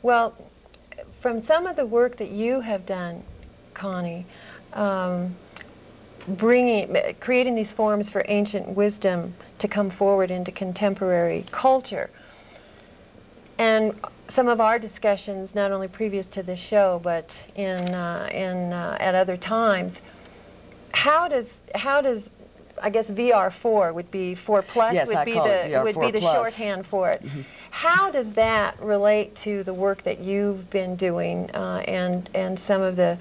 Well, from some of the work that you have done, Connie, creating these forms for ancient wisdom to come forward into contemporary culture, and some of our discussions, not only previous to this show, but at other times, how does I guess VR4 would be 4 plus, yes, would be the shorthand for it. Mm-hmm. How does that relate to the work that you've been doing and some of the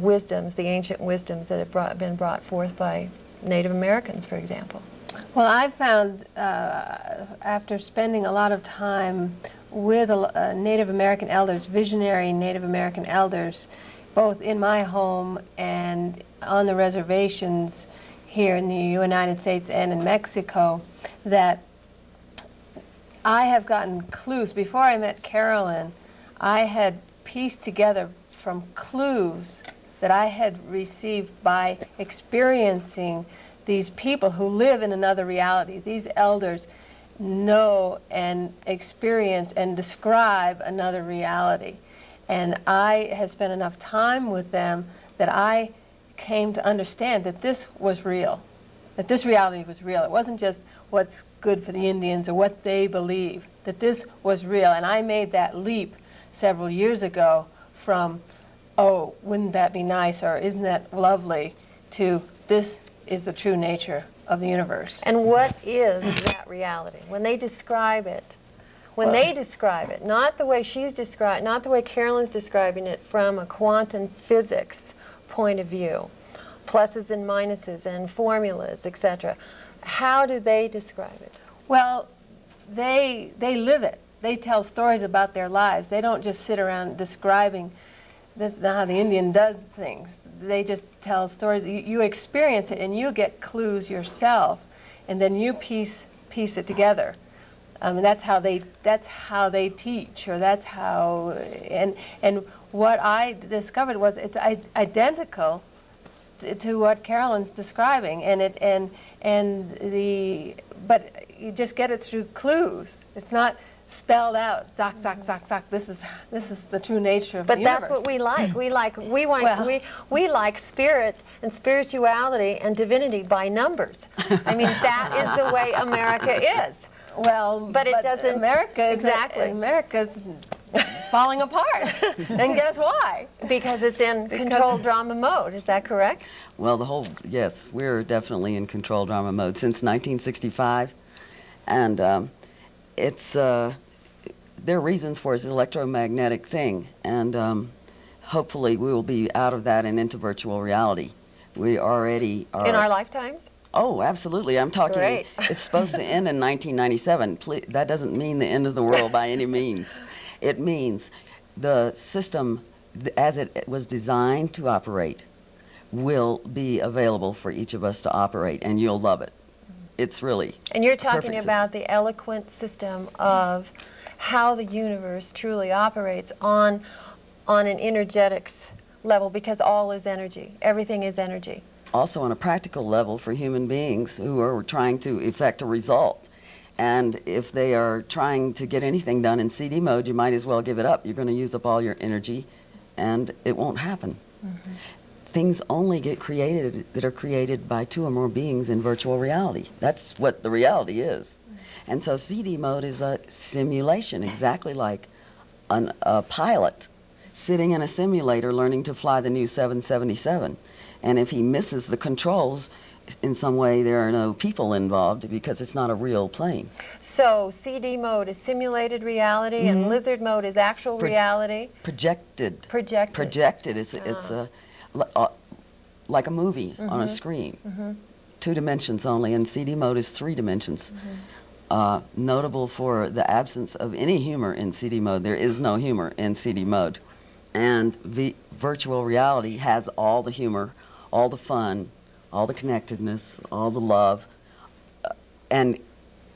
wisdoms, the ancient wisdoms that have been brought forth by Native Americans, for example? Well, I found after spending a lot of time with Native American elders, visionary Native American elders, both in my home and on the reservations here in the United States and in Mexico, that I have gotten clues. Before I met Carolyn, I had pieced together from clues that I had received by experiencing these people who live in another reality. These elders know and experience and describe another reality. And I have spent enough time with them that I came to understand that this was real, that this reality was real. It wasn't just what's good for the Indians or what they believe, that this was real. And I made that leap several years ago from, oh, wouldn't that be nice, or isn't that lovely, to this is the true nature of the universe. And what is that reality? When they describe it, not the way she's described, not the way Carolyn's describing it from a quantum physics point of view, pluses and minuses and formulas, etc. How do they describe it? Well, they live it. They tell stories about their lives. They don't just sit around describing, this is not how the Indian does things. They just tell stories. You experience it and you get clues yourself, and then you piece it together. And that's how they teach, or that's how, and what I discovered was it's identical to what Carolyn's describing, but you just get it through clues. It's not spelled out, doc, doc, doc, doc. This is the true nature of the universe. But that's what we like. We like spirit and spirituality and divinity by numbers. I mean, that is the way America is. Well, but it doesn't. America's falling apart. And guess why? Because it's in controlled drama mode. Is that correct? Well, yes, we're definitely in controlled drama mode since 1965, and it's there are reasons for it. It's an electromagnetic thing, and hopefully we will be out of that and into virtual reality. We already are. In our lifetimes? Oh, absolutely. I'm talking, Great. It's supposed to end in 1997. That doesn't mean the end of the world by any means. It means the system, as it was designed to operate, will be available for each of us to operate, and you'll love it. It's really And you're talking about the eloquent system of how the universe truly operates on an energetics level, because all is energy. Everything is energy. Also on a practical level for human beings who are trying to effect a result. And if they are trying to get anything done in CD mode, you might as well give it up. You're going to use up all your energy, and it won't happen. Mm-hmm. Things only get created that are created by 2 or more beings in virtual reality. That's what the reality is. Mm-hmm. And so CD mode is a simulation, exactly like a pilot sitting in a simulator learning to fly the new 777. And if he misses the controls in some way, there are no people involved because it's not a real plane. So CD mode is simulated reality, mm-hmm. and lizard mode is actual reality. Projected. Projected. Projected. It's like a movie mm-hmm. on a screen. Mm-hmm. 2 dimensions only, and CD mode is 3 dimensions. Mm-hmm. Notable for the absence of any humor in CD mode. There is no humor in CD mode. And the virtual reality has all the humor, all the fun, all the connectedness, all the love, and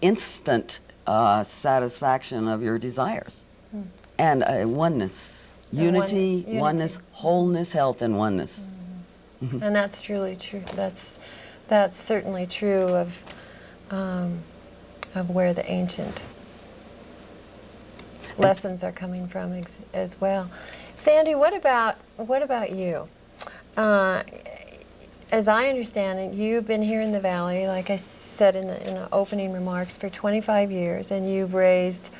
instant satisfaction of your desires. Mm. And oneness, unity, oneness, wholeness, health, and oneness. Mm-hmm. And that's truly true. That's certainly true of where the ancient lessons are coming from as well. Sandy, what about you? As I understand it, you've been here in the Valley, like I said in the opening remarks, for 25 years, and you've raised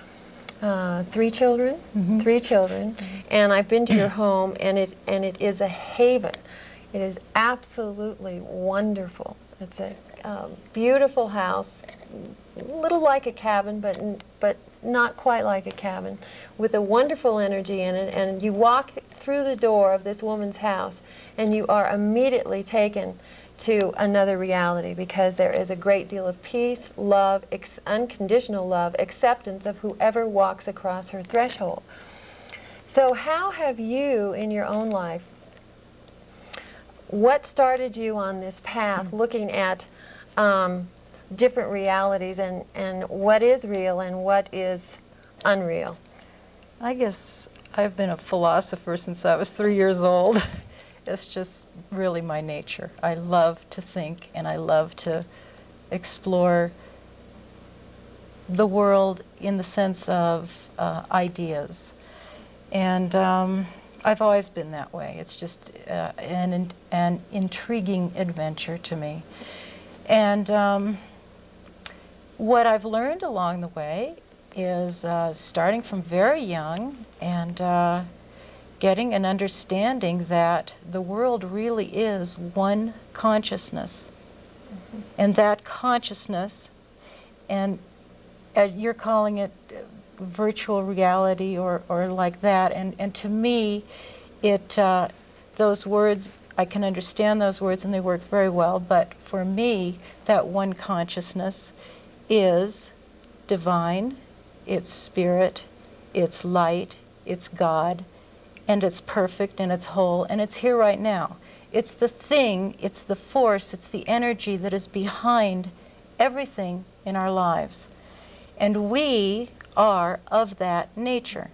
3 children, Mm-hmm. 3 children, and I've been to your home, and it is a haven. It is absolutely wonderful. It's a beautiful house, a little like a cabin, but not quite like a cabin, with a wonderful energy in it. And you walk through the door of this woman's house, and you are immediately taken to another reality, because there is a great deal of peace, love, unconditional love, acceptance of whoever walks across her threshold. So how have you, in your own life, what started you on this path, looking at different realities and what is real and what is unreal? I guess I've been a philosopher since I was 3 years old. It's just really my nature. I love to think, and I love to explore the world in the sense of ideas. And I've always been that way. It's just an intriguing adventure to me. And what I've learned along the way is starting from very young and getting an understanding that the world really is one consciousness. Mm-hmm. And that consciousness, and you're calling it virtual reality or like that, and to me, those words, I can understand those words and they work very well, but for me, that one consciousness is divine, it's spirit, it's light, it's God, and it's perfect and it's whole and it's here right now. It's the thing, it's the force, it's the energy that is behind everything in our lives. And we are of that nature.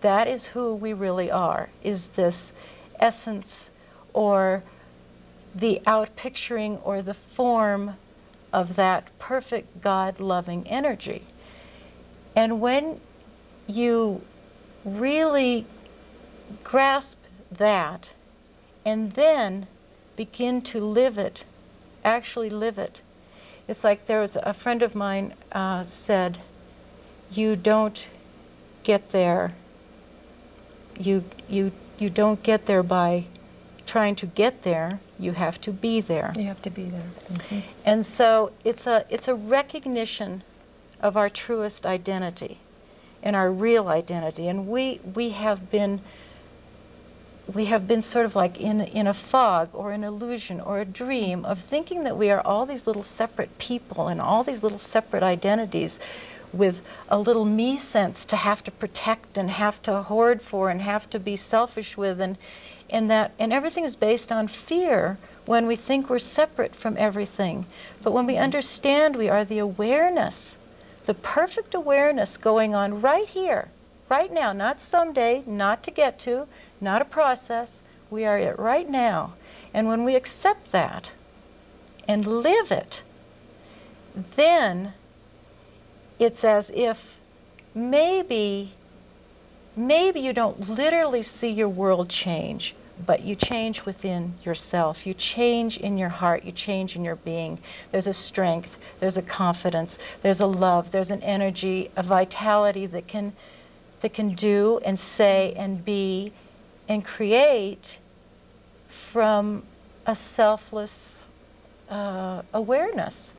That is who we really are, is this essence or the outpicturing or the form of that perfect God-loving energy. And when you really grasp that and then begin to live it, actually live it, it's like there was a friend of mine said, you don't get there, you don't get there by trying to get there, you have to be there. You have to be there. Mm-hmm. And so it's a recognition of our truest identity and our real identity. And we have been sort of like in a fog or an illusion or a dream of thinking that we are all these little separate people and all these little separate identities with a little me sense to have to protect and have to hoard for and have to be selfish with, and everything is based on fear when we think we're separate from everything. But when we understand we are the awareness, the perfect awareness going on right here, right now, not someday, not to get to, not a process, we are it right now. And when we accept that and live it, then it's as if maybe you don't literally see your world change, but you change within yourself. You change in your heart. You change in your being. There's a strength. There's a confidence. There's a love. There's an energy, a vitality that can do and say and be and create from a selfless awareness.